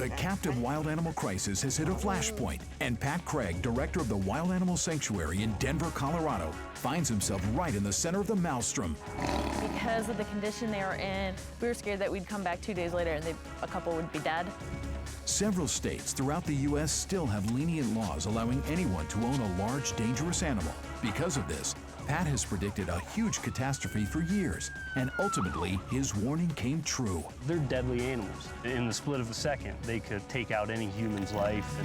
The captive wild animal crisis has hit a flashpoint, and Pat Craig, director of the Wild Animal Sanctuary in Denver, Colorado, finds himself right in the center of the maelstrom. Because of the condition they were in, we were scared that we'd come back 2 days later and a couple would be dead. Several states throughout the U.S. still have lenient laws allowing anyone to own a large, dangerous animal. Because of this, Pat has predicted a huge catastrophe for years, and ultimately, his warning came true. They're deadly animals. In the split of a second, they could take out any human's life,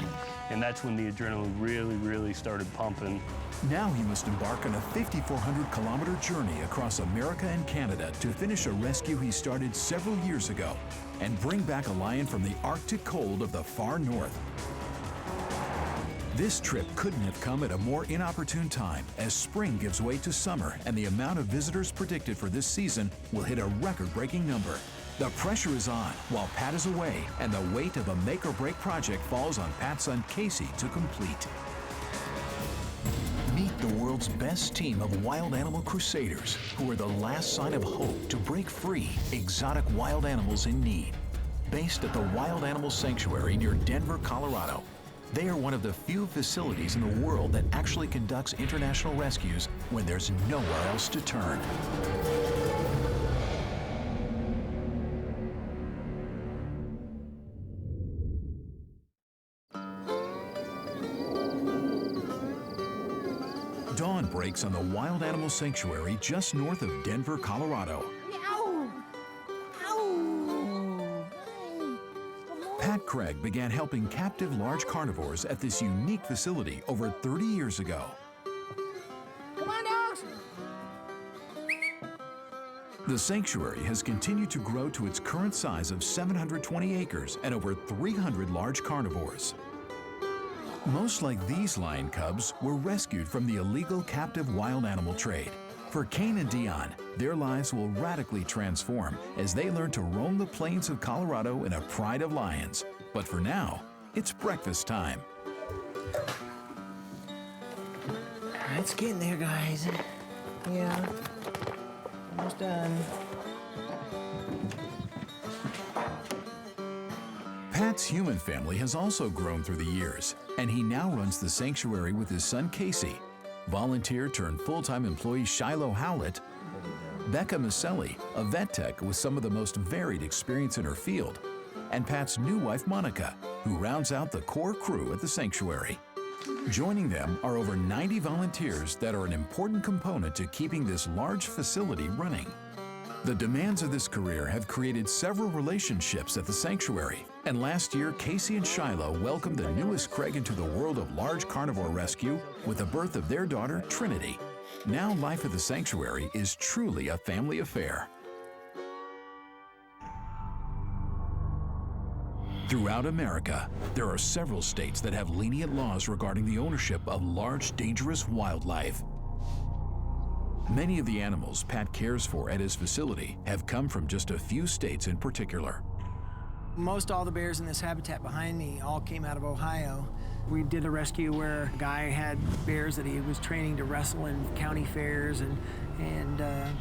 and that's when the adrenaline really started pumping. Now he must embark on a 5,400-kilometer journey across America and Canada to finish a rescue he started several years ago and bring back a lion from the Arctic cold of the far north. This trip couldn't have come at a more inopportune time, as spring gives way to summer and the amount of visitors predicted for this season will hit a record-breaking number. The pressure is on while Pat is away, and the weight of a make-or-break project falls on Pat's son Casey to complete. Meet the world's best team of wild animal crusaders, who are the last sign of hope to break free exotic wild animals in need. Based at the Wild Animal Sanctuary near Denver, Colorado, they are one of the few facilities in the world that actually conducts international rescues when there's nowhere else to turn. Dawn breaks on the Wild Animal Sanctuary just north of Denver, Colorado. Pat Craig began helping captive large carnivores at this unique facility over 30 years ago. Come on, dogs! The sanctuary has continued to grow to its current size of 720 acres and over 300 large carnivores. Most like these lion cubs were rescued from the illegal captive wild animal trade. For Kane and Dion, their lives will radically transform as they learn to roam the plains of Colorado in a pride of lions. But for now, it's breakfast time. It's getting there, guys. Yeah, almost done. Pat's human family has also grown through the years, and he now runs the sanctuary with his son Casey, volunteer turned full-time employee Shiloh Howlett, BECCA MICELI, a vet tech with some of the most varied experience in her field, and Pat's new wife Monica, who rounds out the core crew at the sanctuary. Joining them are over 90 volunteers that are an important component to keeping this large facility running. The demands of this career have created several relationships at the sanctuary, and last year Casey and Shiloh welcomed the newest Craig into the world of large carnivore rescue with the birth of their daughter Trinity. Now life at the sanctuary is truly a family affair. Throughout America, there are several states that have lenient laws regarding the ownership of large, dangerous wildlife. Many of the animals Pat cares for at his facility have come from just a few states in particular. Most all the bears in this habitat behind me all came out of Ohio. We did a rescue where a guy had bears that he was training to wrestle in county fairs and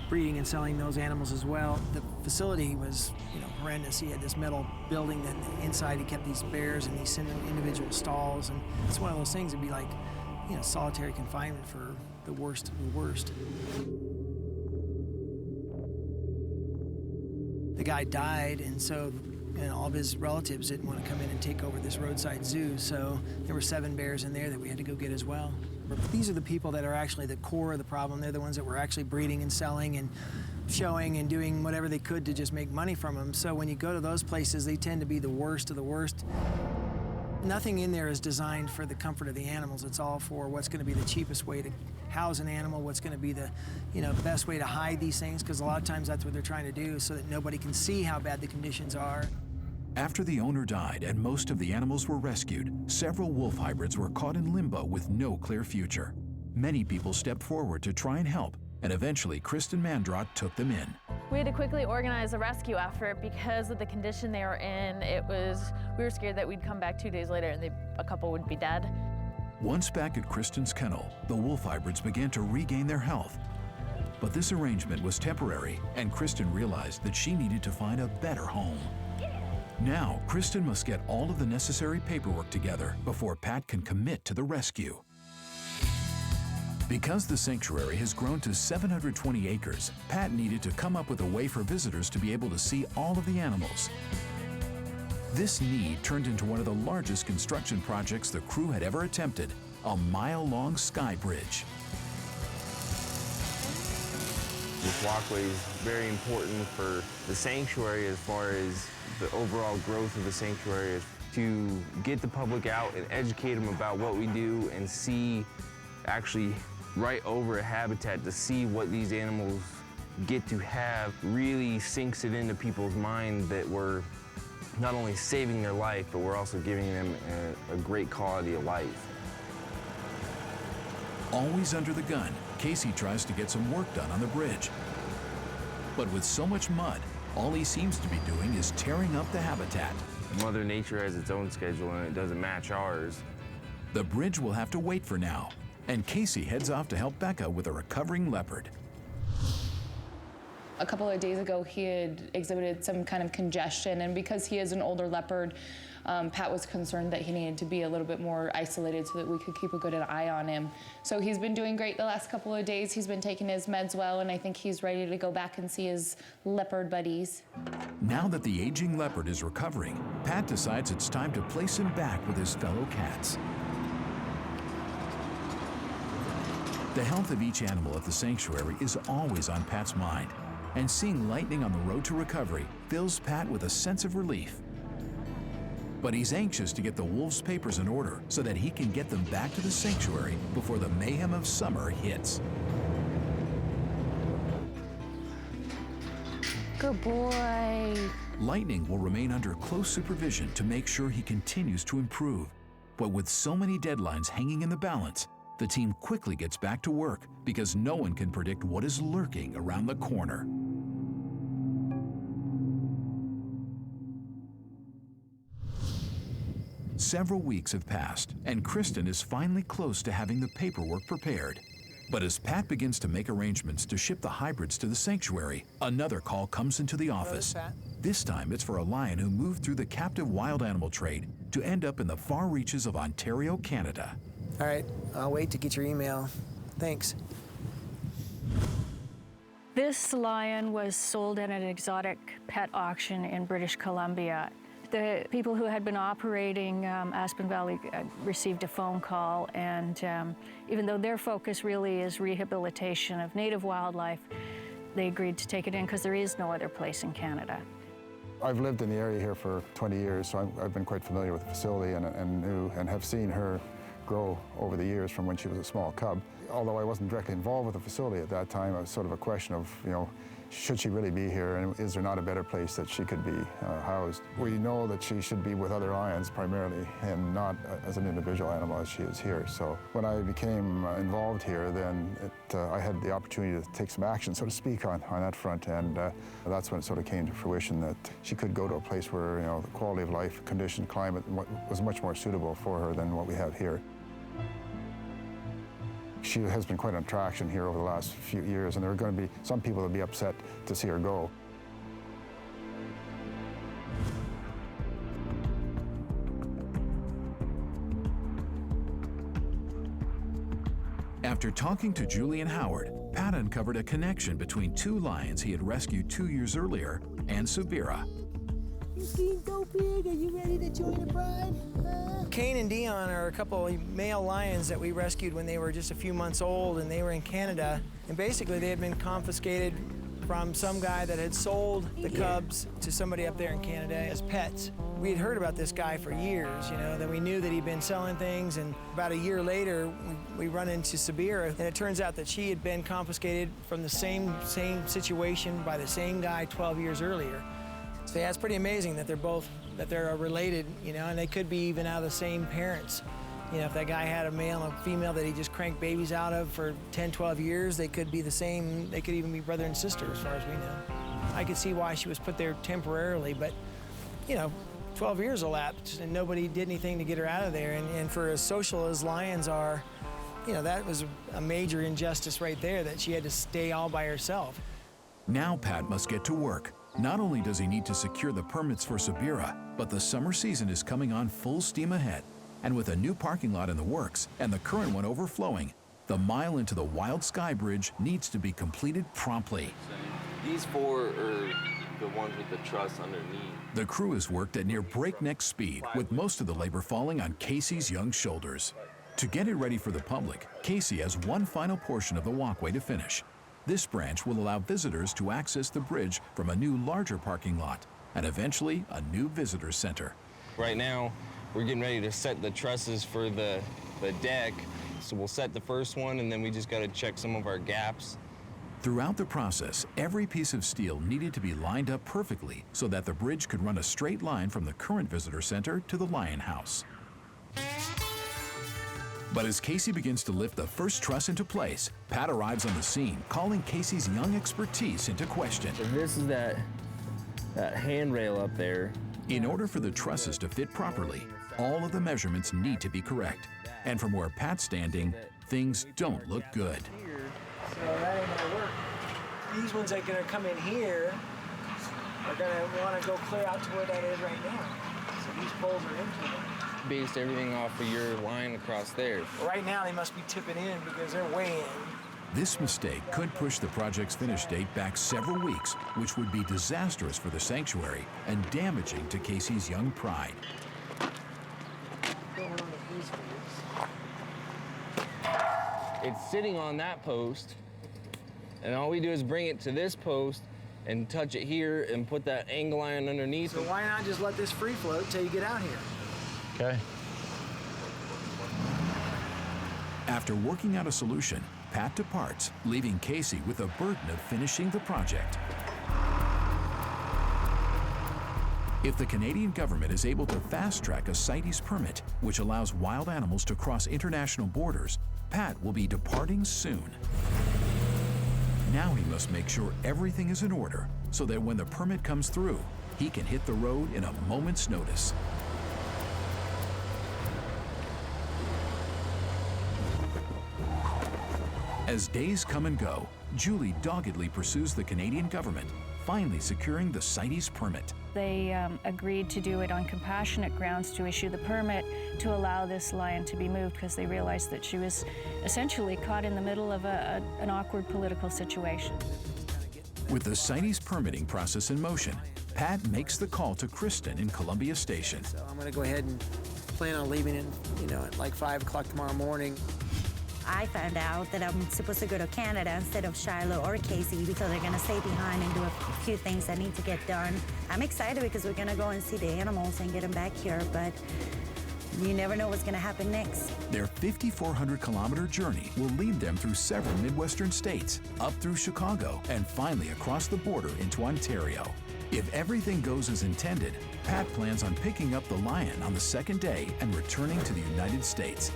breeding and selling those animals as well. The facility was, horrendous. He had this metal building that inside he kept these bears in these individual stalls, and it's one of those things that'd be like, solitary confinement for the worst of the worst. The guy died, and so all of his relatives didn't want to come in and take over this roadside zoo, so there were 7 bears in there that we had to go get as well. But these are the people that are actually the core of the problem. They're the ones that were actually breeding and selling and showing and doing whatever they could to just make money from them. So when you go to those places, they tend to be the worst of the worst. Nothing in there is designed for the comfort of the animals. It's all for what's going to be the cheapest way to house an animal, what's going to be the best way to hide these things, because a lot of times that's what they're trying to do, so that nobody can see how bad the conditions are. After the owner died and most of the animals were rescued, several wolf hybrids were caught in limbo with no clear future. Many people stepped forward to try and help, and eventually Kristen Mandrot took them in. We had to quickly organize a rescue effort because of the condition they were in. We were scared that we'd come back 2 days later and a couple would be dead. Once back at Kristen's kennel, the wolf hybrids began to regain their health. But this arrangement was temporary, and Kristen realized that she needed to find a better home. Now, Kristen must get all of the necessary paperwork together before Pat can commit to the rescue. Because the sanctuary has grown to 720 acres, Pat needed to come up with a way for visitors to be able to see all of the animals. This need turned into one of the largest construction projects the crew had ever attempted, a mile-long sky bridge. This walkway is very important for the sanctuary as far as the overall growth of the sanctuary, to get the public out and educate them about what we do and see actually right over a habitat to see what these animals get to have really sinks it into people's mind that we're not only saving their life, but we're also giving them a great quality of life. Always under the gun, Casey tries to get some work done on the bridge. But with so much mud, all he seems to be doing is tearing up the habitat. Mother Nature has its own schedule and it doesn't match ours. The bridge will have to wait for now, and Casey heads off to help BECCA with a recovering leopard. A couple of days ago, he had exhibited some kind of congestion, and because he is an older leopard, Pat was concerned that he needed to be a little bit more isolated so that we could keep a good eye on him. So he's been doing great the last couple of days. He's been taking his meds well, and I think he's ready to go back and see his leopard buddies. Now that the aging leopard is recovering, Pat decides it's time to place him back with his fellow cats. The health of each animal at the sanctuary is always on Pat's mind, and seeing lightning on the road to recovery fills Pat with a sense of relief. But he's anxious to get the wolves' papers in order so that he can get them back to the sanctuary before the mayhem of summer hits. Good boy. Lightning will remain under close supervision to make sure he continues to improve. But with so many deadlines hanging in the balance, the team quickly gets back to work because no one can predict what is lurking around the corner. Several weeks have passed, and Kristen is finally close to having the paperwork prepared. But as Pat begins to make arrangements to ship the hybrids to the sanctuary, another call comes into the office. This time it's for a lion who moved through the captive wild animal trade to end up in the far reaches of Ontario, Canada. All right, I'll wait to get your email. Thanks. This lion was sold at an exotic pet auction in British Columbia. The people who had been operating Aspen Valley received a phone call, and even though their focus really is rehabilitation of native wildlife, they agreed to take it in because there is no other place in Canada. I've lived in the area here for 20 years, so I've been quite familiar with the facility and have seen her grow over the years from when she was a small cub. Although I wasn't directly involved with the facility at that time, it was sort of a question of, should she really be here, and is there not a better place that she could be housed? We know that she should be with other lions primarily, and not as an individual animal as she is here. So when I became involved here, then I had the opportunity to take some action, so to speak, on that front, and that's when it sort of came to fruition that she could go to a place where the quality of life, condition, climate was much more suitable for her than what we have here. She has been quite an attraction here over the last few years, and there are going to be some people that will be upset to see her go. After talking to Julian Howard, Pat uncovered a connection between two lions he had rescued 2 years earlier and Subira. You seen so big? Are you ready to join the bride? Kane and Dion are a couple of male lions that we rescued when they were just a few months old, and they were in Canada. And basically, they had been confiscated from some guy that had sold the cubs to somebody up there in Canada as pets. We had heard about this guy for years, that we knew that he'd been selling things, and about a year later, we run into Subira, and it turns out that she had been confiscated from the same situation by the same guy 12 years earlier. So yeah, it's pretty amazing that they're related, and they could be even out of the same parents. If that guy had a male and a female that he just cranked babies out of for 10, 12 years, they could be the same. They could even be brother and sister as far as we know. I could see why she was put there temporarily, but 12 years elapsed and nobody did anything to get her out of there. And for as social as lions are, that was a major injustice right there, that she had to stay all by herself. Now Pat must get to work. Not only does he need to secure the permits for Sabira, but the summer season is coming on full steam ahead. And with a new parking lot in the works and the current one overflowing, the mile into the Wild Sky Bridge needs to be completed promptly. These 4 are the ones with the truss underneath. The crew has worked at near breakneck speed, with most of the labor falling on Casey's young shoulders. To get it ready for the public, Casey has one final portion of the walkway to finish. This branch will allow visitors to access the bridge from a new, larger parking lot and eventually a new visitor center. Right now, we're getting ready to set the trusses for the deck. So we'll set the first one, and then we just got to check some of our gaps. Throughout the process, every piece of steel needed to be lined up perfectly so that the bridge could run a straight line from the current visitor center to the Lion House. But as Casey begins to lift the first truss into place, Pat arrives on the scene, calling Casey's young expertise into question. So this is that handrail up there. In order for the trusses to fit properly, all of the measurements need to be correct. And from where Pat's standing, things don't look good. So that ain't gonna work. These ones that are gonna come in here are gonna wanna go clear out to where that is right now. So these poles are into it. Based everything off of your line across there. Right now they must be tipping in because they're way in. This mistake could push the project's finish date back several weeks, which would be disastrous for the sanctuary and damaging to Casey's young pride. It's sitting on that post, and all we do is bring it to this post and touch it here and put that angle iron underneath. So why not just let this free float till you get out here? Okay. After working out a solution, Pat departs, leaving Casey with the burden of finishing the project. If the Canadian government is able to fast-track a CITES permit, which allows wild animals to cross international borders, Pat will be departing soon. Now he must make sure everything is in order so that when the permit comes through, he can hit the road in a moment's notice. As days come and go, Julie doggedly pursues the Canadian government, finally securing the CITES permit. They agreed to do it on compassionate grounds to issue the permit to allow this lion to be moved because they realized that she was essentially caught in the middle of an awkward political situation. With the CITES permitting process in motion, Pat makes the call to Kristen in Columbia Station. So I'm gonna go ahead and plan on leaving at like 5 o'clock tomorrow morning. I found out that I'm supposed to go to Canada instead of Shiloh or Casey because they're gonna stay behind and do a few things that need to get done. I'm excited because we're gonna go and see the animals and get them back here, but you never know what's gonna happen next. Their 5,400-kilometer journey will lead them through several Midwestern states, up through Chicago, and finally across the border into Ontario. If everything goes as intended, Pat plans on picking up the lion on the second day and returning to the United States.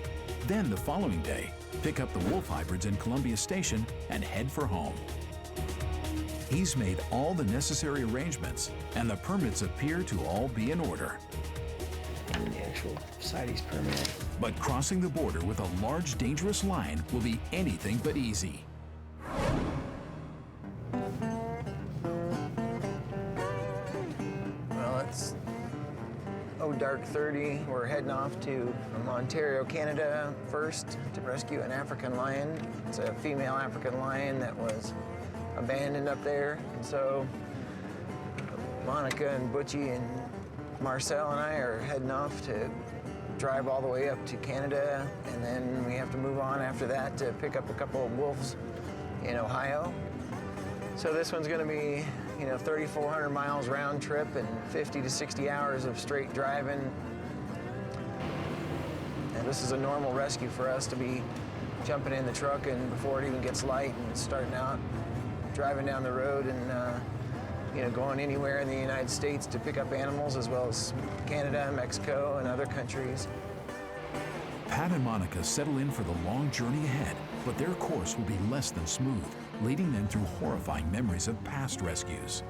Then the following day, pick up the wolf hybrids in Columbia Station and head for home. He's made all the necessary arrangements, and the permits appear to all be in order. And the actual CITES permit. But crossing the border with a large, dangerous lion will be anything but easy. Well, it's dark 30. We're heading off to Ontario, Canada first to rescue an African lion. It's a female African lion that was abandoned up there. And so Monica and Butchie and Marcel and I are heading off to drive all the way up to Canada, and then we have to move on after that to pick up a couple of wolves in Ohio. So this one's gonna be 3,400 miles round trip and 50 to 60 hours of straight driving. And this is a normal rescue for us to be jumping in the truck and before it even gets light and starting out, driving down the road and going anywhere in the United States to pick up animals, as well as Canada, Mexico, and other countries. Pat and Monica settle in for the long journey ahead, but their course will be less than smooth, leading them through horrifying memories of past rescues.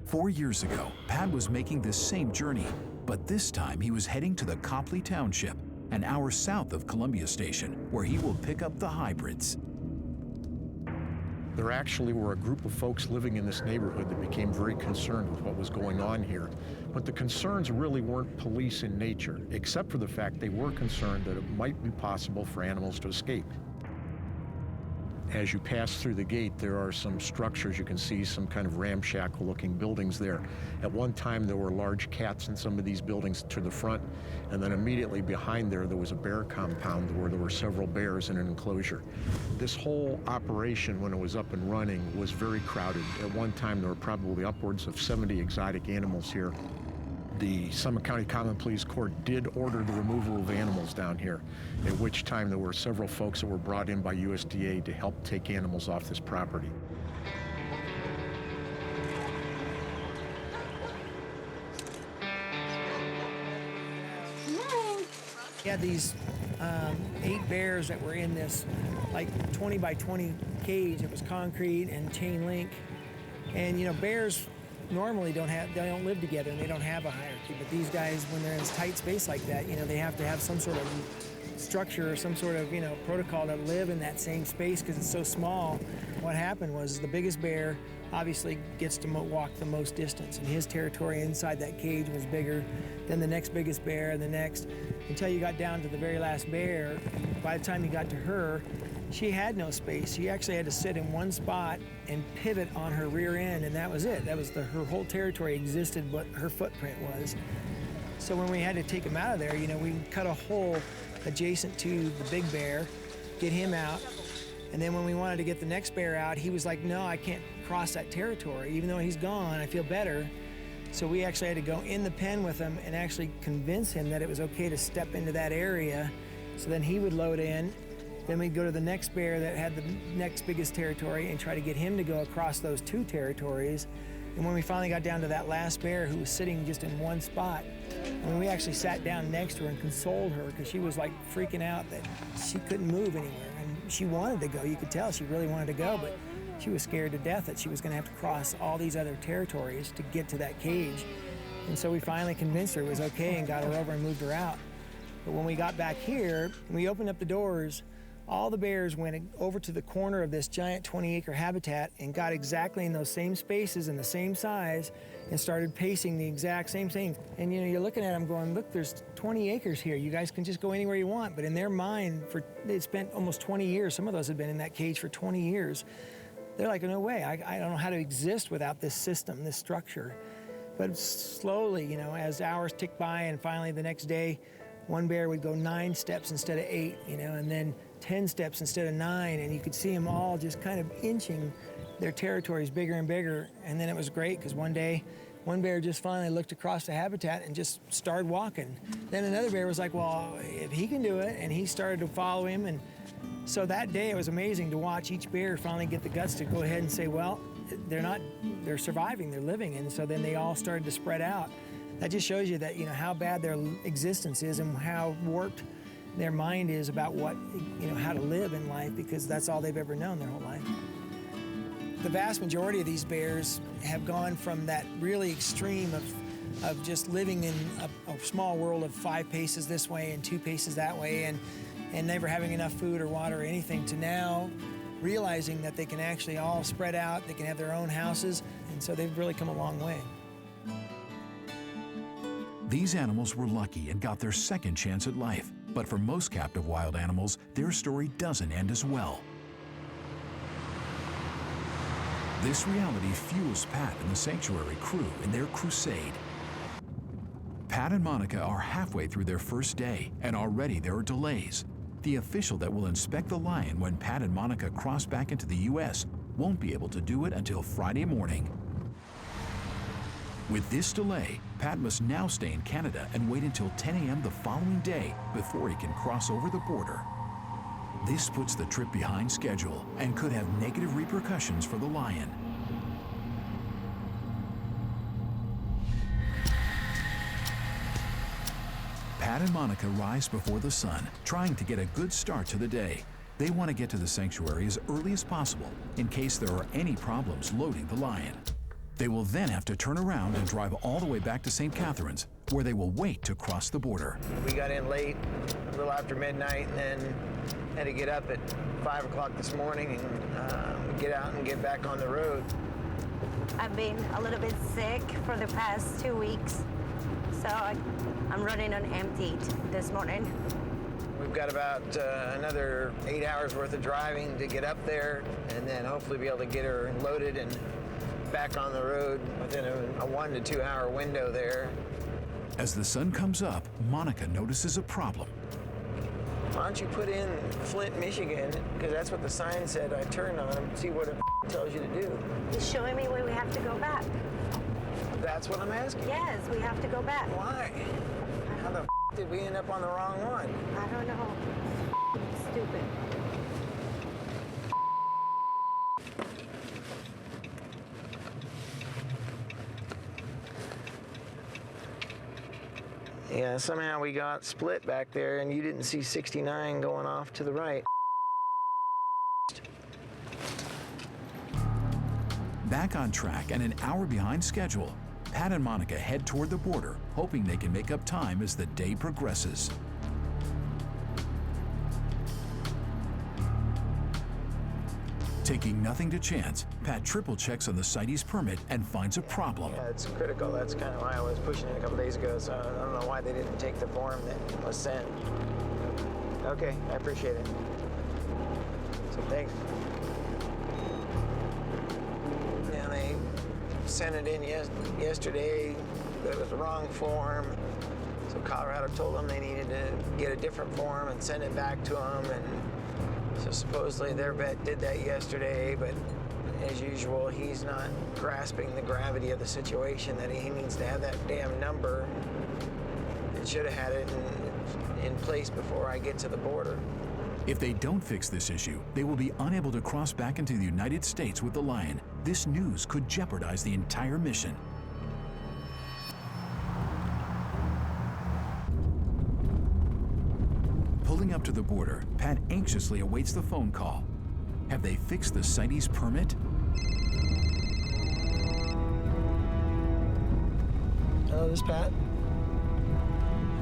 4 years ago, Pat was making this same journey, but this time he was heading to the Copley Township, an hour south of Columbia Station, where he will pick up the hybrids. There actually were a group of folks living in this neighborhood that became very concerned with what was going on here. But the concerns really weren't police in nature, except for the fact they were concerned that it might be possible for animals to escape. As you pass through the gate, there are some structures. You can see some kind of ramshackle-looking buildings there. At one time, there were large cats in some of these buildings to the front, and then immediately behind there was a bear compound where there were several bears in an enclosure. This whole operation, when it was up and running, was very crowded. At one time, there were probably upwards of 70 exotic animals here. The Summit County Common Pleas Court did order the removal of animals down here, at which time there were several folks that were brought in by USDA to help take animals off this property. We had these 8 bears that were in this like 20 by 20 cage. It was concrete and chain link. And you know, bears normally they don't live together and they don't have a hierarchy, but these guys, when they're in a tight space like that, you know, they have to have some sort of structure or some sort of, you know, protocol to live in that same space because it's so small. What happened was the biggest bear obviously gets to walk the most distance, and his territory inside that cage was bigger than the next biggest bear and the next, until you got down to the very last bear. By the time you got to her, she had no space. She actually had to sit in one spot and pivot on her rear end, and that was it. That was her whole territory existed, what her footprint was. So when we had to take him out of there, you know, we cut a hole adjacent to the big bear, get him out, and then when we wanted to get the next bear out, he was like, no, I can't cross that territory. Even though he's gone, I feel better. So we actually had to go in the pen with him and actually convince him that it was okay to step into that area. So then he would load in. Then we'd go to the next bear that had the next biggest territory and try to get him to go across those 2 territories. And when we finally got down to that last bear who was sitting just in one spot, and we actually sat down next to her and consoled her because she was like freaking out that she couldn't move anywhere. And she wanted to go. You could tell she really wanted to go, but she was scared to death that she was going to have to cross all these other territories to get to that cage. And so we finally convinced her it was okay and got her over and moved her out. But when we got back here, we opened up the doors, all the bears went over to the corner of this giant 20-acre habitat and got exactly in those same spaces and the same size and started pacing the exact same thing. And you know, you're looking at them going, look, there's 20 acres here. You guys can just go anywhere you want. But in their mind, they'd spent almost 20 years. Some of those had been in that cage for 20 years. They're like, no way, I don't know how to exist without this system, this structure. But slowly, you know, as hours ticked by and finally the next day, one bear would go 9 steps instead of 8, you know, and then 10 steps instead of 9, and you could see them all just kind of inching their territories bigger and bigger. And then it was great because one day, one bear just finally looked across the habitat and just started walking. Then another bear was like, well, if he can do it, and he started to follow him. And so that day it was amazing to watch each bear finally get the guts to go ahead and say, well, they're surviving, they're living. And so then they all started to spread out. That just shows you that, you know, how bad their existence is and how warped their mind is about what, you know, how to live in life, because that's all they've ever known their whole life. The vast majority of these bears have gone from that really extreme of just living in a small world of 5 paces this way and 2 paces that way and never having enough food or water or anything, to now realizing that they can actually all spread out, they can have their own houses, and so they've really come a long way. These animals were lucky and got their second chance at life. But for most captive wild animals, their story doesn't end as well. This reality fuels Pat and the sanctuary crew in their crusade. Pat and Monica are halfway through their first day, and already there are delays. The official that will inspect the lion when Pat and Monica cross back into the U.S. won't be able to do it until Friday morning. With this delay, Pat must now stay in Canada and wait until 10 a.m. the following day before he can cross over the border. This puts the trip behind schedule and could have negative repercussions for the lion. Pat and Monica rise before the sun, trying to get a good start to the day. They want to get to the sanctuary as early as possible in case there are any problems loading the lion. They will then have to turn around and drive all the way back to St. Catharines, where they will wait to cross the border. We got in late, a little after midnight, and then Had to get up at 5 o'clock this morning and get out and get back on the road. I've been a little bit sick for the past 2 weeks, so I'm running on empty this morning. We've got about another 8 hours worth of driving to get up there, and then hopefully be able to get her loaded and back on the road within a 1 to 2 hour window there. As the sun comes up, Monica notices a problem. Why don't you put in Flint, Michigan, because that's what the sign said. I turned on and see what it tells you to do. He's showing me where we have to go back. That's what I'm asking. Yes, we have to go back. Why? How the did we end up on the wrong one? I don't know. Stupid. Yeah, somehow we got split back there and you didn't see 69 going off to the right. Back on track and an hour behind schedule, Pat and Monica head toward the border, hoping they can make up time as the day progresses. Taking nothing to chance, Pat triple checks on the CITES permit and finds a problem. Yeah, it's critical. That's kind of why I was pushing it a couple days ago, so I don't know why they didn't take the form that was sent. Okay, I appreciate it. So thanks. Yeah, they sent it in yesterday, but it was the wrong form. So Colorado told them they needed to get a different form and send it back to them. And so supposedly their vet did that yesterday, but as usual, he's not grasping the gravity of the situation, that he needs to have that damn number. It should have had it in place before I get to the border. If they don't fix this issue, they will be unable to cross back into the United States with the Lion. This news could jeopardize the entire mission. Pulling up to the border, Pat anxiously awaits the phone call. Have they fixed the CITES permit? Hello, this is Pat.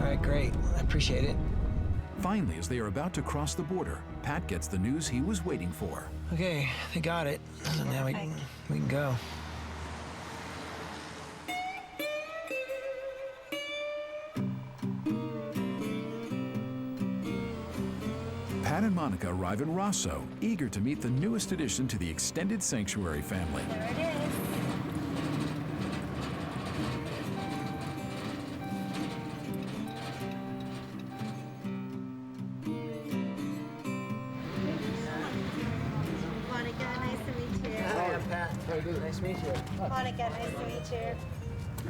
All right, great. I appreciate it. Finally, as they are about to cross the border, Pat gets the news he was waiting for. Okay, they got it. So now we can go. Pat and Monica arrive in Rosso, eager to meet the newest addition to the extended sanctuary family. There it is. Monica, nice to meet you. Hi, I'm Pat. How you doing? Nice to meet you. Monica, nice to meet you.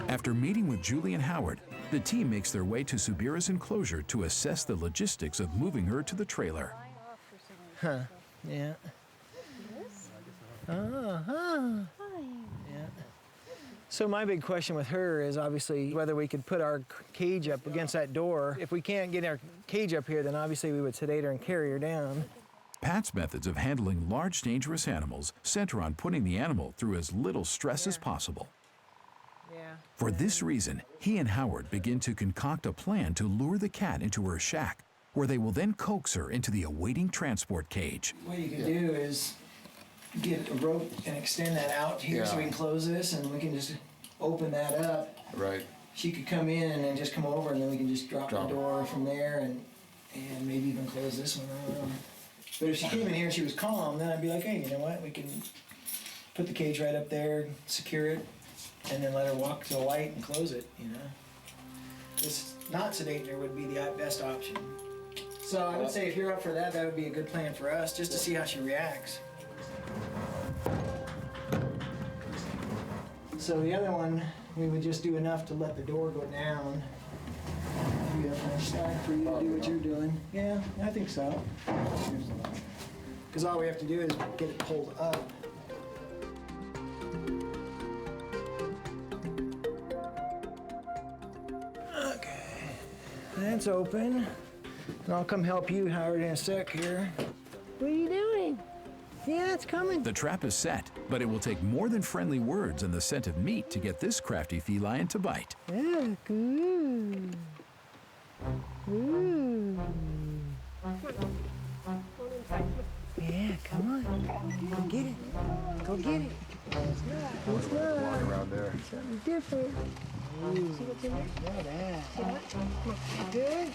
After meeting with Julie and Howard, the team makes their way to Subira's enclosure to assess the logistics of moving her to the trailer. Huh. Yeah. Yeah. So my big question with her is obviously whether we could put our cage up against that door. If we can't get our cage up here, then obviously we would sedate her and carry her down. Pat's methods of handling large, dangerous animals center on putting the animal through as little stress as possible. For this reason, he and Howard begin to concoct a plan to lure the cat into her shack, where they will then coax her into the awaiting transport cage. What you can do is get a rope and extend that out here so we can close this, and we can just open that up. Right. She could come in and then just come over, and then we can just drop the door from there and maybe even close this one. I don't know. But if she came in here and she was calm, then I'd be like, hey, you know what? We can put the cage right up there, secure it, and then let her walk to the light and close it, you know? Just not sedating her would be the best option. So I would say if you're up for that, that would be a good plan for us, just to see how she reacts. So the other one, we would just do enough to let the door go down. Be enough time for you to do what you're doing. Yeah, I think so. Because all we have to do is get it pulled up. Okay, that's open. And I'll come help you, Howard, in a sec here. What are you doing? Yeah, it's coming. The trap is set, but it will take more than friendly words and the scent of meat to get this crafty feline to bite. Yeah, good. Ooh. Yeah, come on. Go get it. Go get it. It's not. Walking around there. Something different. Ooh. See what's in there? Look at that. See that? Good?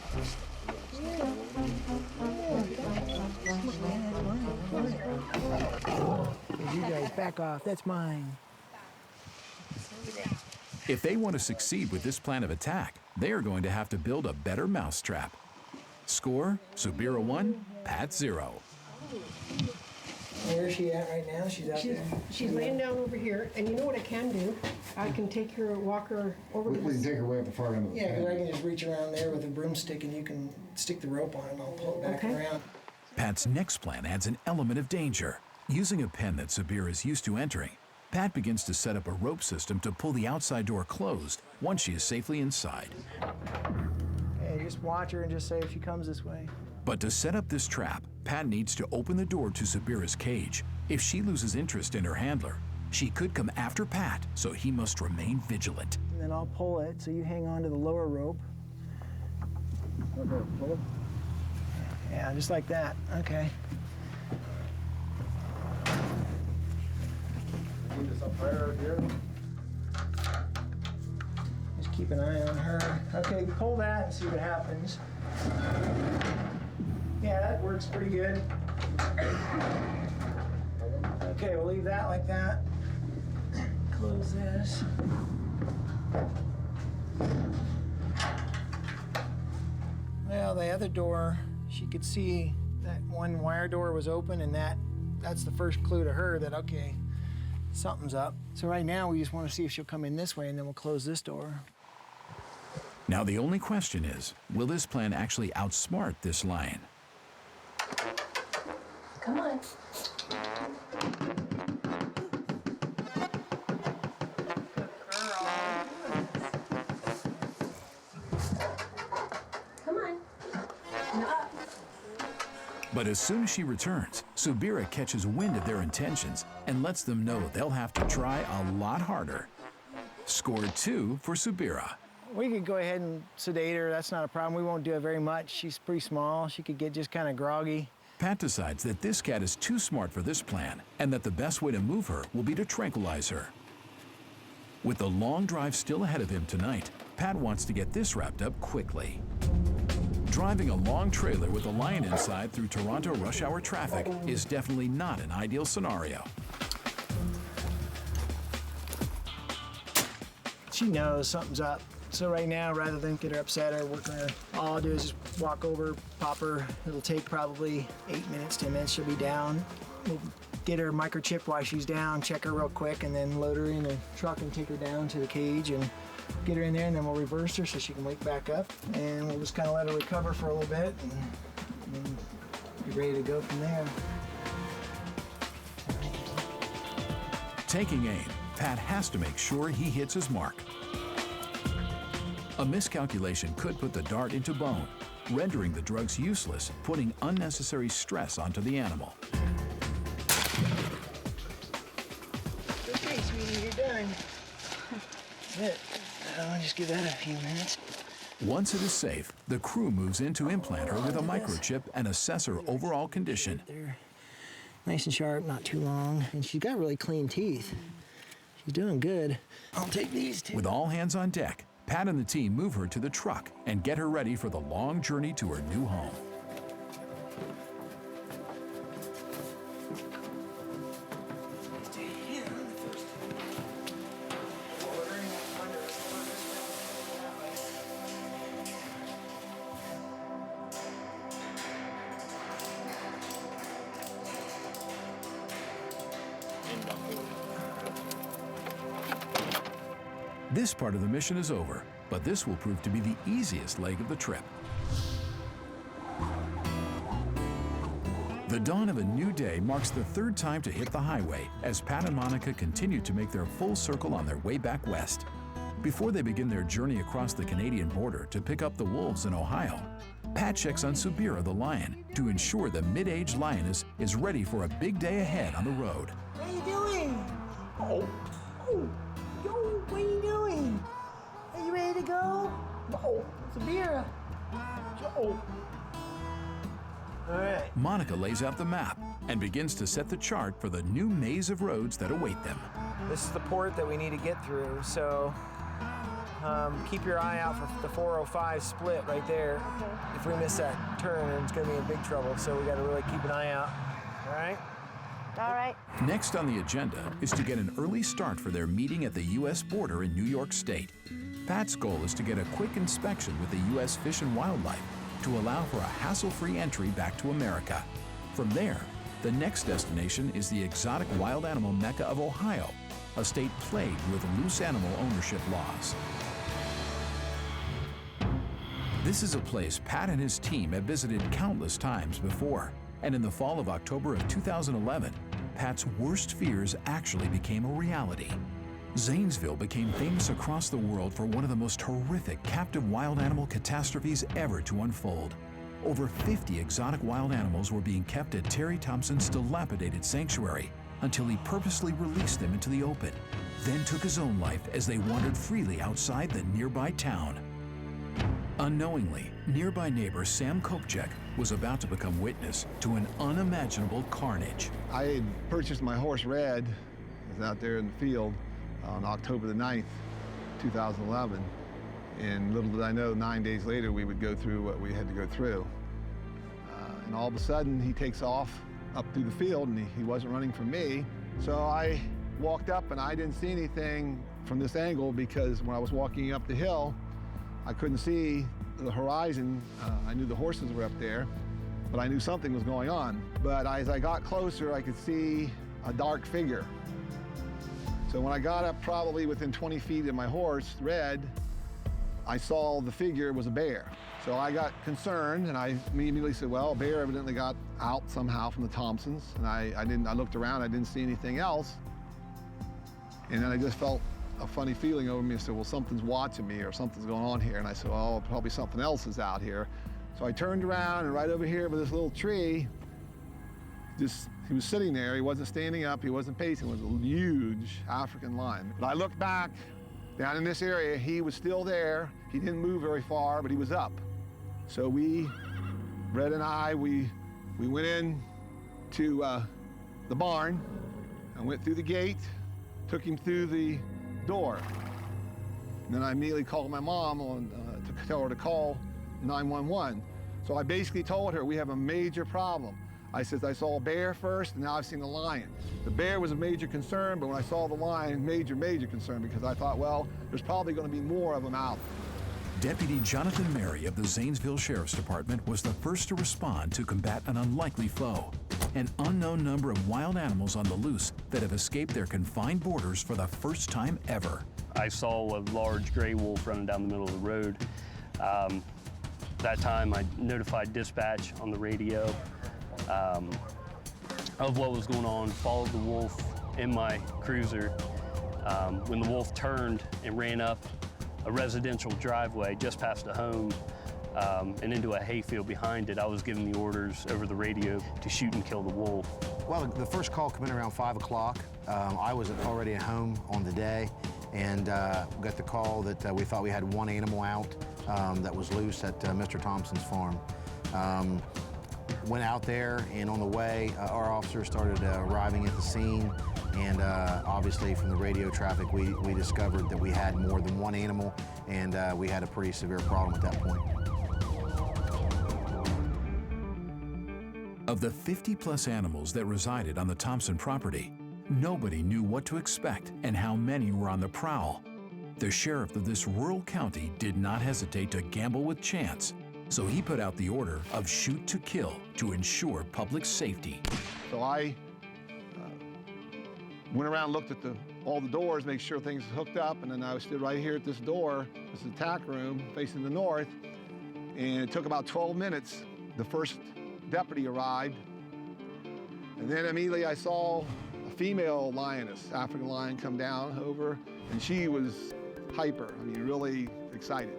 Yeah. Yeah. You guys back off. That's mine. If they want to succeed with this plan of attack, they are going to have to build a better mousetrap. Score, Subira 1, Pat 0. Where is she at right now? She's out there? She's laying down over here, and you know what I can do? I can take her, walk her over to We can the... take her way up the far end of the Yeah, because I pen. can just reach around there with a broomstick and you can stick the rope on it and I'll pull it back Okay. around. Pat's next plan adds an element of danger. Using a pen that Subira is used to entering, Pat begins to set up a rope system to pull the outside door closed once she is safely inside. Hey, just watch her and just say if she comes this way. But to set up this trap, Pat needs to open the door to Subira's cage. If she loses interest in her handler, she could come after Pat, so he must remain vigilant. And then I'll pull it so you hang on to the lower rope. Pull it. Yeah, just like that. Okay. Need this up higher here. Just keep an eye on her. Okay, pull that and see what happens. Yeah, that works pretty good. Okay, we'll leave that like that. Close this. Well, the other door, she could see that one wire door was open, and that's the first clue to her that, okay, something's up. So right now, we just want to see if she'll come in this way, and then we'll close this door. Now the only question is, will this plan actually outsmart this lion? Come on. Come on. Up. But as soon as she returns, Subira catches wind of their intentions and lets them know they'll have to try a lot harder. Score 2 for Subira. We could go ahead and sedate her. That's not a problem. We won't do it very much. She's pretty small. She could get just kind of groggy. Pat decides that this cat is too smart for this plan and that the best way to move her will be to tranquilize her. With the long drive still ahead of him tonight, Pat wants to get this wrapped up quickly. Driving a long trailer with a lion inside through Toronto rush hour traffic is definitely not an ideal scenario. She knows something's up. So right now, rather than get her upset or work her, all I'll do is just walk over, pop her. It'll take probably 8 minutes, 10 minutes. She'll be down. We'll get her microchipped while she's down, check her real quick, and then load her in the truck and take her down to the cage and get her in there, and then we'll reverse her so she can wake back up. And we'll just kind of let her recover for a little bit and be ready to go from there. Taking aim, Pat has to make sure he hits his mark. A miscalculation could put the dart into bone, rendering the drugs useless, putting unnecessary stress onto the animal. Okay, sweetie, you're done. Good. I'll just give that a few minutes. Once it is safe, the crew moves in to implant her with a microchip and assess her overall condition. They're nice and sharp, not too long, and she's got really clean teeth. She's doing good. I'll take these two. With all hands on deck, Pat and the team move her to the truck and get her ready for the long journey to her new home. This part of the mission is over, but this will prove to be the easiest leg of the trip. The dawn of a new day marks the third time to hit the highway as Pat and Monica continue to make their full circle on their way back west. Before they begin their journey across the Canadian border to pick up the wolves in Ohio, Pat checks on Subira the lion to ensure the mid-aged lioness is ready for a big day ahead on the road. What are you doing? Oh. Yo, what are you doing? Are you ready to go? Oh, Subira. Oh. All right. Monica lays out the map and begins to set the chart for the new maze of roads that await them. This is the port that we need to get through, so keep your eye out for the 405 split right there. Okay. If we miss that turn, it's going to be in big trouble, so we got to really keep an eye out. All right? All right. Next on the agenda is to get an early start for their meeting at the U.S. border in New York State. Pat's goal is to get a quick inspection with the U.S. Fish and Wildlife to allow for a hassle-free entry back to America. From there, the next destination is the exotic wild animal mecca of Ohio, a state plagued with loose animal ownership laws. This is a place Pat and his team have visited countless times before, and in the fall of October of 2011, Pat's worst fears actually became a reality. Zanesville became famous across the world for one of the most horrific captive wild animal catastrophes ever to unfold. Over 50 exotic wild animals were being kept at Terry Thompson's dilapidated sanctuary until he purposely released them into the open, then took his own life as they wandered freely outside the nearby town. Unknowingly, nearby neighbor Sam KOPCHAK was about to become witness to an unimaginable carnage. I had purchased my horse Red, it was out there in the field on October the 9th, 2011. And little did I know, 9 days later, we would go through what we had to go through. And all of a sudden, he takes off up through the field, and he wasn't running from me. So I walked up, and I didn't see anything from this angle because when I was walking up the hill, I couldn't see the horizon. I knew the horses were up there, but I knew something was going on. But as I got closer, I could see a dark figure. So when I got up probably within 20 feet of my horse, Red, I saw the figure was a bear. So I got concerned, and I immediately said, well, a bear evidently got out somehow from the Thompsons. And I looked around, I didn't see anything else. And then I just felt a funny feeling over me. I said, well, something's watching me or something's going on here. And I said, well, probably something else is out here. So I turned around, and right over here by this little tree, he was sitting there. He wasn't standing up, he wasn't pacing. It was a huge African lion. But I looked back, down in this area, he was still there. He didn't move very far, but he was up. So Red and I, we went in to the barn and went through the gate, took him through the door. And then I immediately called my mom to tell her to call 911. So I basically told her, we have a major problem. I said, I saw a bear first, and now I've seen a lion. The bear was a major concern, but when I saw the lion, major concern, because I thought, well, there's probably going to be more of them out. Deputy Jonathan Mary of the Zanesville Sheriff's Department was the first to respond to combat an unlikely foe, an unknown number of wild animals on the loose that have escaped their confined borders for the first time ever. I saw a large gray wolf running down the middle of the road. That time I notified dispatch on the radio of what was going on, followed the wolf in my cruiser. When the wolf turned and ran up a residential driveway just past a home and into a hayfield behind it, I was given the orders over the radio to shoot and kill the wolf. Well, the first call came in around 5 o'clock. I was already at home on the day and got the call that we thought we had one animal out that was loose at Mr. Thompson's farm. Went out there, and on the way, our officers started arriving at the scene, and obviously from the radio traffic, we discovered that we had more than one animal, and we had a pretty severe problem at that point. Of the 50-plus animals that resided on the Thompson property, nobody knew what to expect and how many were on the prowl. The sheriff of this rural county did not hesitate to gamble with chance, so he put out the order of shoot to kill to ensure public safety. So I went around, looked at all the doors, make sure things hooked up, and then I stood right here at this door. This is the tack room facing the north, and it took about 12 minutes. The first deputy arrived, and then immediately I saw a female lioness, African lion, come down over, and she was hyper, really excited.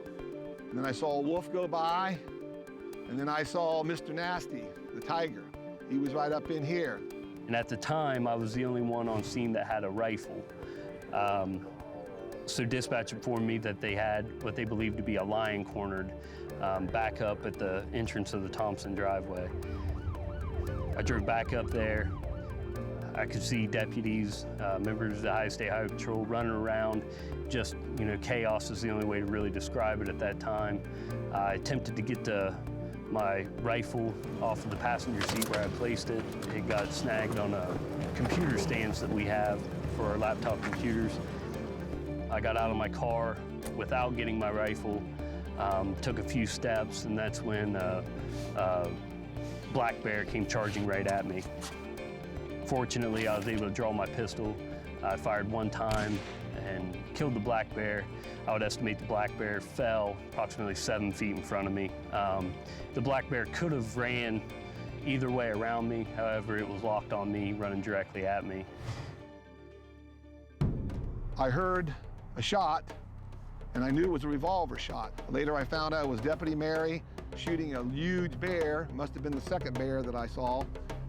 And then I saw a wolf go by, and then I saw Mr. Nasty, the tiger. He was right up in here. And at the time, I was the only one on scene that had a rifle. So dispatch informed me that they had what they believed to be a lion cornered back up at the entrance of the Thompson driveway. I drove back up there. I could see deputies, members of the Ohio State Highway Patrol running around. Just, chaos is the only way to really describe it at that time. I attempted to get my rifle off of the passenger seat where I placed it. It got snagged on a computer stands that we have for our laptop computers. I got out of my car without getting my rifle, took a few steps, and that's when black bear came charging right at me. Fortunately, I was able to draw my pistol. I fired one time and killed the black bear. I would estimate the black bear fell approximately 7 feet in front of me. The black bear could have ran either way around me. However, it was locked on me, running directly at me. I heard a shot, and I knew it was a revolver shot. Later, I found out it was Deputy Mary shooting a huge bear, must have been the second bear that I saw,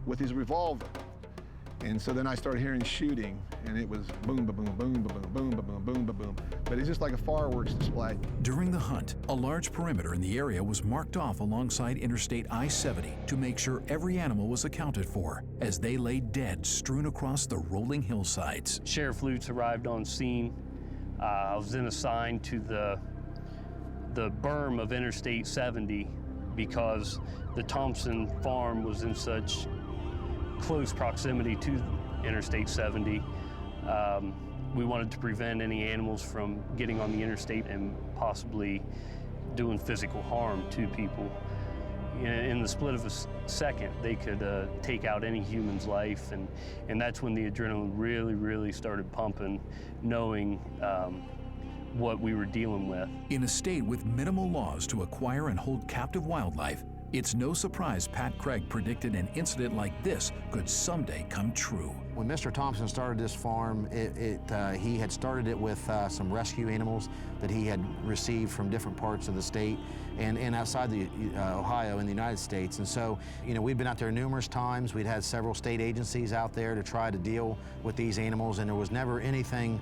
with his revolver. And so then I started hearing shooting, and it was boom, ba boom, boom, ba boom, boom, ba boom, boom, ba boom. But it's just like a fireworks display. During the hunt, a large perimeter in the area was marked off alongside Interstate I-70 to make sure every animal was accounted for as they lay dead strewn across the rolling hillsides. Sheriff Lutz arrived on scene. I was then assigned to the berm of Interstate 70 because the Thompson farm was in such close proximity to Interstate 70. We wanted to prevent any animals from getting on the interstate and possibly doing physical harm to people. In the split of a second, they could take out any human's life, and that's when the adrenaline really, really started pumping, knowing what we were dealing with. In a state with minimal laws to acquire and hold captive wildlife, it's no surprise Pat Craig predicted an incident like this could someday come true. When Mr. Thompson started this farm, he had started it with some rescue animals that he had received from different parts of the state and outside the Ohio in the United States. And so, we'd been out there numerous times. We'd had several state agencies out there to try to deal with these animals, and there was never anything,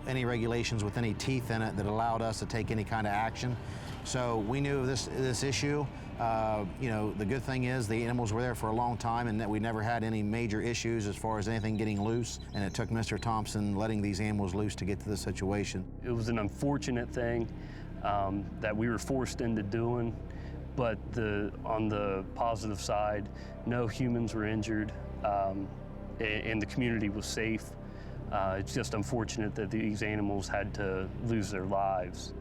any regulations with any teeth in it that allowed us to take any kind of action. So we knew of this issue. The good thing is the animals were there for a long time and that we never had any major issues as far as anything getting loose, and it took Mr. Thompson letting these animals loose to get to this situation. It was an unfortunate thing that we were forced into doing, but on the positive side, no humans were injured and the community was safe. It's just unfortunate that these animals had to lose their lives.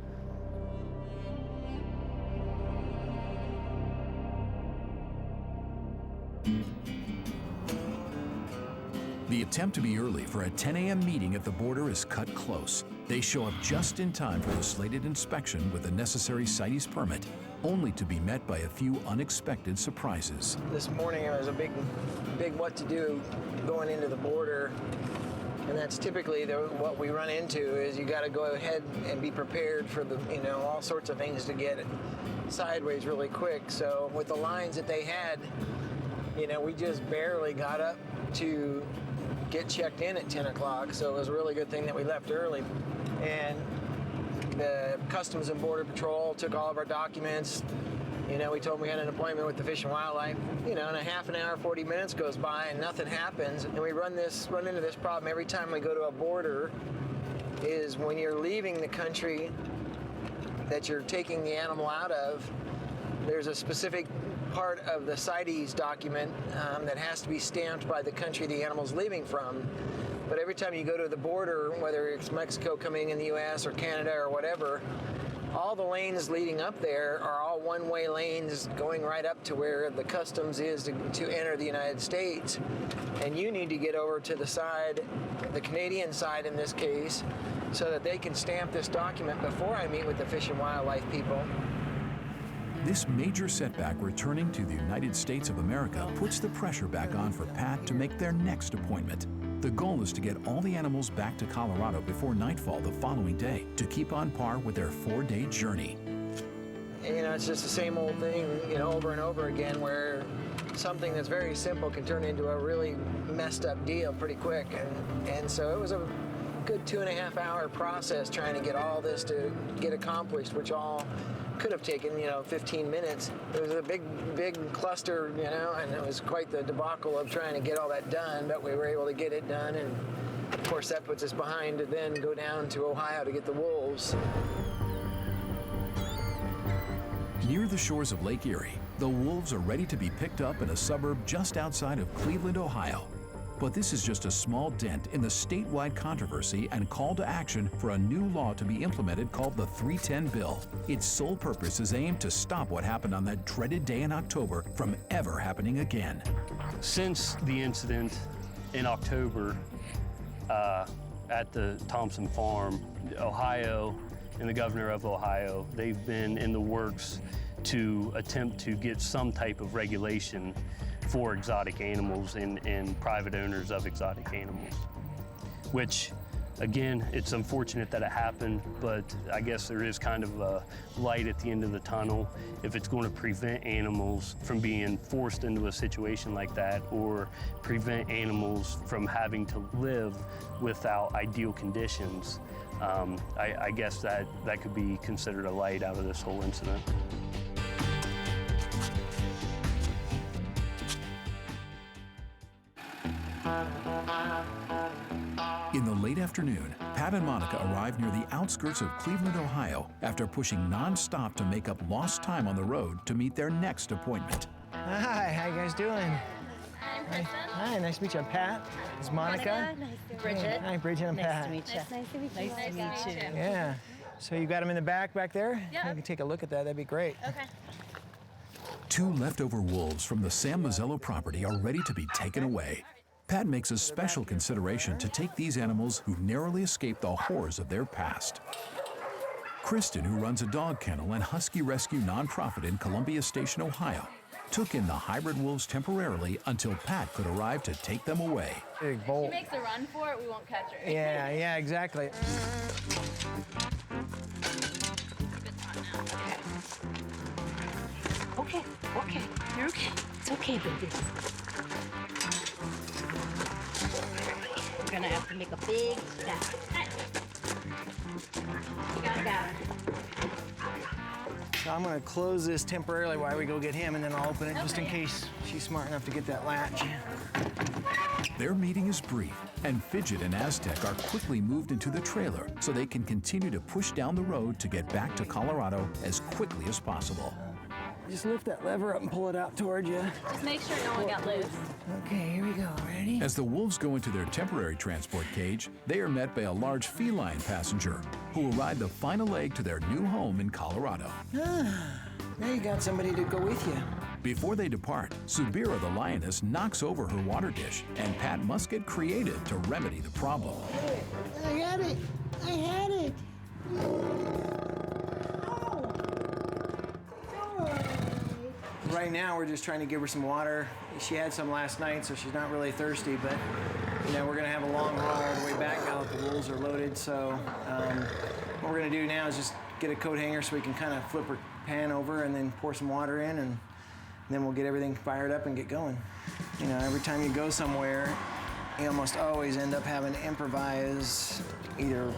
The attempt to be early for a 10 a.m. meeting at the border is cut close. They show up just in time for the slated inspection with the necessary CITES permit, only to be met by a few unexpected surprises. This morning it was a big what to do going into the border, and that's typically what we run into is you got to go ahead and be prepared for all sorts of things to get it sideways really quick. So with the lines that they had, we just barely got up to get checked in at 10 o'clock, so it was a really good thing that we left early. And the Customs and Border Patrol took all of our documents. We told them we had an appointment with the Fish and Wildlife. And a half an hour, 40 minutes goes by and nothing happens. And we run into this problem every time we go to a border, is when you're leaving the country that you're taking the animal out of, there's a specific part of the CITES document that has to be stamped by the country the animal's leaving from. But every time you go to the border, whether it's Mexico coming in the U.S. or Canada or whatever, all the lanes leading up there are all one-way lanes going right up to where the customs is to enter the United States. And you need to get over to the side, the Canadian side in this case, so that they can stamp this document before I meet with the Fish and Wildlife people. This major setback returning to the United States of America puts the pressure back on for Pat to make their next appointment. The goal is to get all the animals back to Colorado before nightfall the following day to keep on par with their 4-day journey. It's just the same old thing, over and over again, where something that's very simple can turn into a really messed up deal pretty quick. And so it was good 2.5-hour process trying to get all this to get accomplished, which all could have taken, 15 minutes. It was a big cluster, and it was quite the debacle of trying to get all that done, but we were able to get it done, and of course that puts us behind to then go down to Ohio to get the wolves. Near the shores of Lake Erie, the wolves are ready to be picked up in a suburb just outside of Cleveland, Ohio. But this is just a small dent in the statewide controversy and call to action for a new law to be implemented called the 310 Bill. Its sole purpose is aimed to stop what happened on that dreaded day in October from ever happening again. Since the incident in October at the Thompson Farm, Ohio and the governor of Ohio, they've been in the works to attempt to get some type of regulation for exotic animals and private owners of exotic animals, which, again, it's unfortunate that it happened, but I guess there is kind of a light at the end of the tunnel if it's going to prevent animals from being forced into a situation like that or prevent animals from having to live without ideal conditions. I guess that could be considered a light out of this whole incident. In the late afternoon, Pat and Monica arrived near the outskirts of Cleveland, Ohio, after pushing non-stop to make up lost time on the road to meet their next appointment. Hi, how you guys doing? I'm Kristen. Hi, nice to meet you. I'm Pat. It's Monica. Nice to Bridget. Hi, Bridget. I'm Pat. Nice to meet you. Nice to meet you. Yeah. So you got them in the back there? Yeah. You can take a look at that. That'd be great. Okay. 2 leftover wolves from the Sam Mazzello property are ready to be taken away. Pat makes a special consideration to take these animals who narrowly escaped the horrors of their past. Kristen, who runs a dog kennel and husky rescue nonprofit in Columbia Station, Ohio, took in the hybrid wolves temporarily until Pat could arrive to take them away. Big bolt. She makes a run for it, we won't catch her. Yeah, exactly. Okay, you're okay. It's okay, baby. We're gonna have to make a big step. You got it. So I'm gonna close this temporarily while we go get him, and then I'll open it just in case she's smart enough to get that latch. Their meeting is brief, and Fidget and Aztec are quickly moved into the trailer so they can continue to push down the road to get back to Colorado as quickly as possible. Just lift that lever up and pull it out toward you. Just make sure no one got loose. Okay, here we go. Ready? As the wolves go into their temporary transport cage, they are met by a large feline passenger who will ride the final leg to their new home in Colorado. Now you got somebody to go with you. Before they depart, Subira the lioness knocks over her water dish, and Pat must get creative to remedy the problem. I got it. I had it. Right now, we're just trying to give her some water. She had some last night, so she's not really thirsty, but we're gonna have a long haul all the way back now that the wolves are loaded. So what we're gonna do now is just get a coat hanger so we can kind of flip her pan over and then pour some water in, and then we'll get everything fired up and get going. Every time you go somewhere, you almost always end up having to improvise either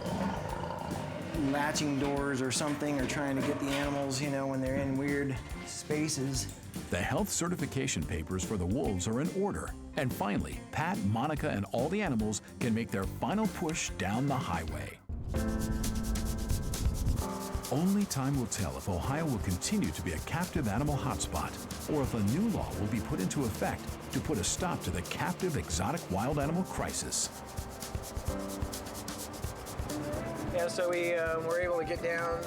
latching doors or something, or trying to get the animals, when they're in weird spaces. The health certification papers for the wolves are in order. And finally, Pat, Monica, and all the animals can make their final push down the highway. Only time will tell if Ohio will continue to be a captive animal hotspot, or if a new law will be put into effect to put a stop to the captive exotic wild animal crisis. Yeah, so we were able to get down,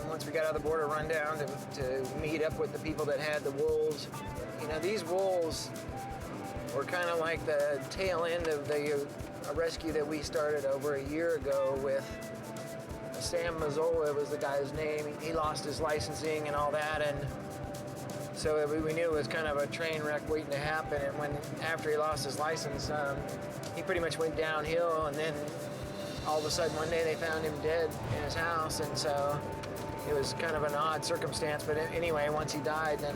once we got out of the border, run down to meet up with the people that had the wolves. These wolves were kind of like the tail end of the rescue that we started over a year ago with Sam Mazzello was the guy's name. He lost his licensing and all that, and so we knew it was kind of a train wreck waiting to happen. And after he lost his license, he pretty much went downhill, and then all of a sudden one day they found him dead in his house, and so it was kind of an odd circumstance. But anyway, once he died, then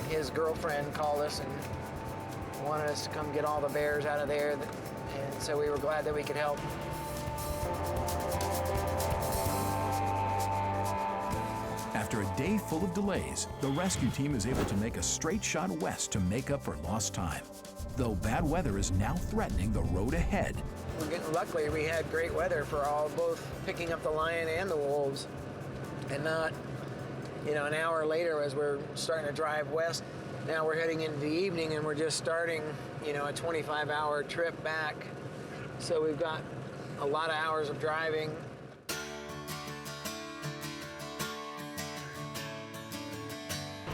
his girlfriend called us and wanted us to come get all the bears out of there, and so we were glad that we could help. After a day full of delays, the rescue team is able to make a straight shot west to make up for lost time. Though bad weather is now threatening the road ahead. Luckily, we had great weather for both picking up the lion and the wolves, and not, an hour later as we're starting to drive west. Now we're heading into the evening and we're just starting, a 25-hour trip back. So we've got a lot of hours of driving.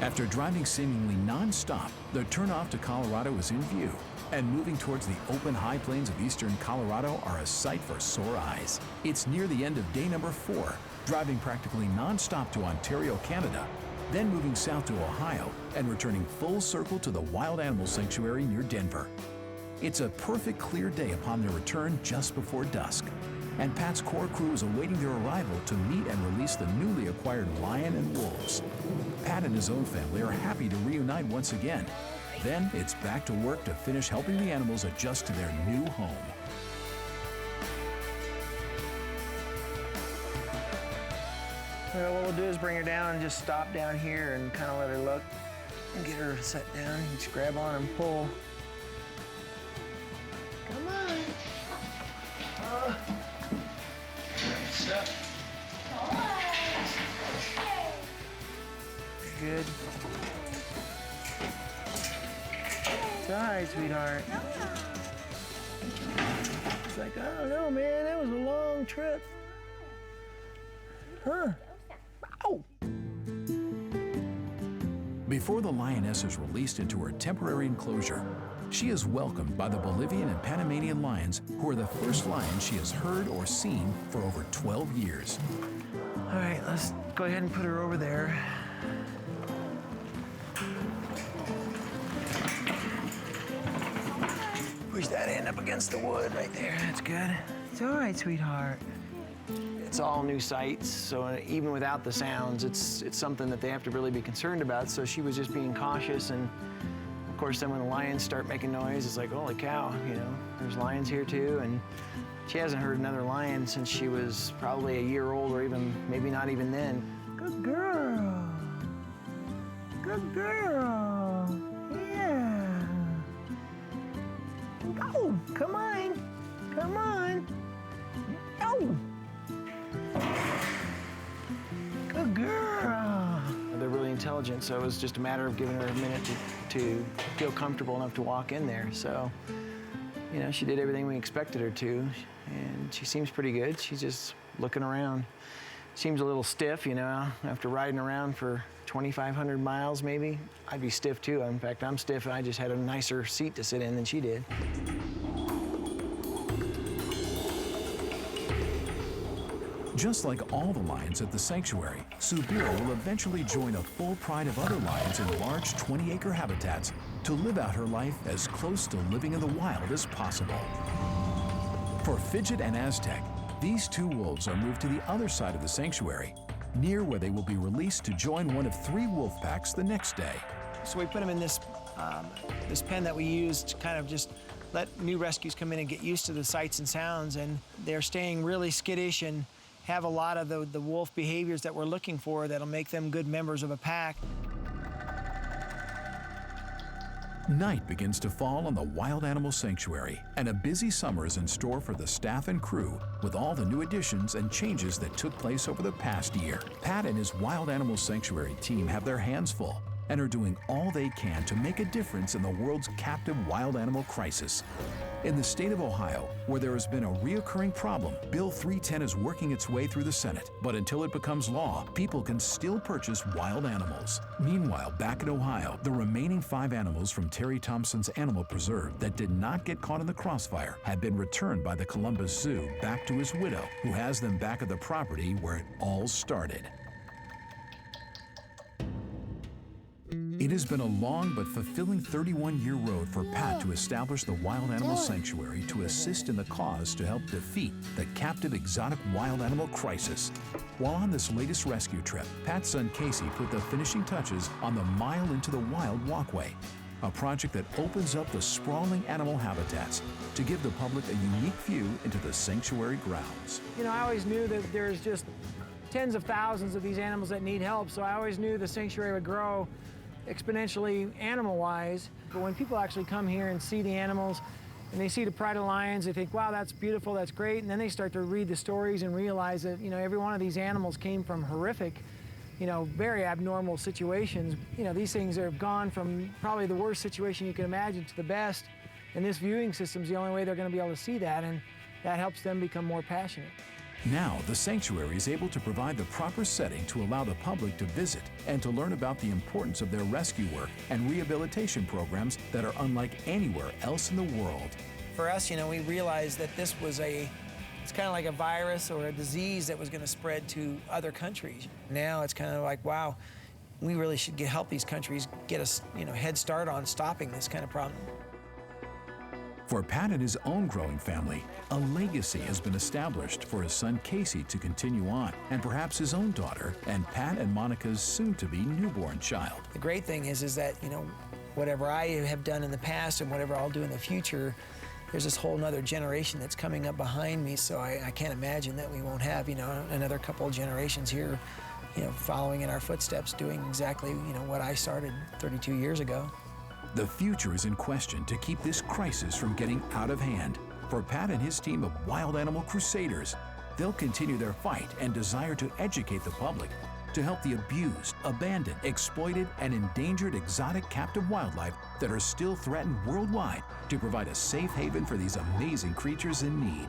After driving seemingly non-stop, the turnoff to Colorado is in view, and moving towards the open high plains of eastern Colorado are a sight for sore eyes. It's near the end of day number 4, driving practically non-stop to Ontario, Canada, then moving south to Ohio and returning full circle to the Wild Animal Sanctuary near Denver. It's a perfect clear day upon their return just before dusk, and Pat's core crew is awaiting their arrival to meet and release the newly acquired lion and wolves. Pat and his own family are happy to reunite once again. Then it's back to work to finish helping the animals adjust to their new home. Well, what we'll do is bring her down and just stop down here and kind of let her look and get her set down. You just grab on and pull. Come on. Good. It's all right, sweetheart. It's like, I don't know, man. That was a long trip. Huh? Ow! Before the lioness is released into her temporary enclosure, she is welcomed by the Bolivian and Panamanian lions, who are the first lions she has heard or seen for over 12 years. All right, let's go ahead and put her over there. Push that end up against the wood right there. That's good. It's all right, sweetheart. It's all new sights, so even without the sounds, it's something that they have to really be concerned about. So she was just being cautious, and of course, then when the lions start making noise, it's like, holy cow, there's lions here too. And she hasn't heard another lion since she was probably a year old, or even maybe not even then. Good girl. Good girl. Yeah. Oh, come on. Come on. Oh. Good girl. They're really intelligent, so it was just a matter of giving her a minute to feel comfortable enough to walk in there. So, she did everything we expected her to, and she seems pretty good. She's just looking around. Seems a little stiff, after riding around for 2,500 miles maybe. I'd be stiff too. In fact, I'm stiff, and I just had a nicer seat to sit in than she did. Just like all the lions at the sanctuary, Subira will eventually join a full pride of other lions in large 20-acre habitats to live out her life as close to living in the wild as possible. For Fidget and Aztec, these two wolves are moved to the other side of the sanctuary, near where they will be released to join one of 3 wolf packs the next day. So we put them in this pen that we used to kind of just let new rescues come in and get used to the sights and sounds, and they're staying really skittish and have a lot of the wolf behaviors that we're looking for that'll make them good members of a pack. Night begins to fall on the Wild Animal Sanctuary, and a busy summer is in store for the staff and crew with all the new additions and changes that took place over the past year. Pat and his Wild Animal Sanctuary team have their hands full and are doing all they can to make a difference in the world's captive wild animal crisis. In the state of Ohio, where there has been a reoccurring problem, Bill 310 is working its way through the Senate, but until it becomes law, people can still purchase wild animals. Meanwhile, back in Ohio, the remaining 5 animals from Terry Thompson's animal preserve that did not get caught in the crossfire have been returned by the Columbus Zoo back to his widow, who has them back at the property where it all started. It has been a long but fulfilling 31-year road for Pat to establish the Wild Animal Sanctuary to assist in the cause to help defeat the captive exotic wild animal crisis. While on this latest rescue trip, Pat's son Casey put the finishing touches on the Mile into the Wild walkway. a project that opens up the sprawling animal habitats to give the public a unique view into the sanctuary grounds. You know, I always knew that there's just tens of thousands of these animals that need help, so I always knew the sanctuary would grow exponentially animal-wise. But when people actually come here and see the animals, and they see the pride of lions, they think, wow, that's beautiful, that's great, and then they start to read the stories and realize that, you know, every one of these animals came from horrific, you know, very abnormal situations. You know, these things have gone from probably the worst situation you can imagine to the best, and this viewing system's the only way they're going to be able to see that, and that helps them become more passionate. Now, the sanctuary is able to provide the proper setting to allow the public to visit and to learn about the importance of their rescue work and rehabilitation programs that are unlike anywhere else in the world. For us, you know, we realized that this was it's kind of like a virus or a disease that was going to spread to other countries. Now it's kind of like, wow, we really should help these countries get a, you know, head start on stopping this kind of problem. For Pat and his own growing family, a legacy has been established for his son Casey to continue on, and perhaps his own daughter, and Pat and Monica's soon-to-be newborn child. The great thing is that, you know, whatever I have done in the past and whatever I'll do in the future, there's this whole nother generation that's coming up behind me, so I can't imagine that we won't have, you know, another couple of generations here, you know, following in our footsteps, doing exactly, you know, what I started 32 years ago. The future is in question to keep this crisis from getting out of hand. For Pat and his team of wild animal crusaders, they'll continue their fight and desire to educate the public to help the abused, abandoned, exploited, and endangered exotic captive wildlife that are still threatened worldwide to provide a safe haven for these amazing creatures in need.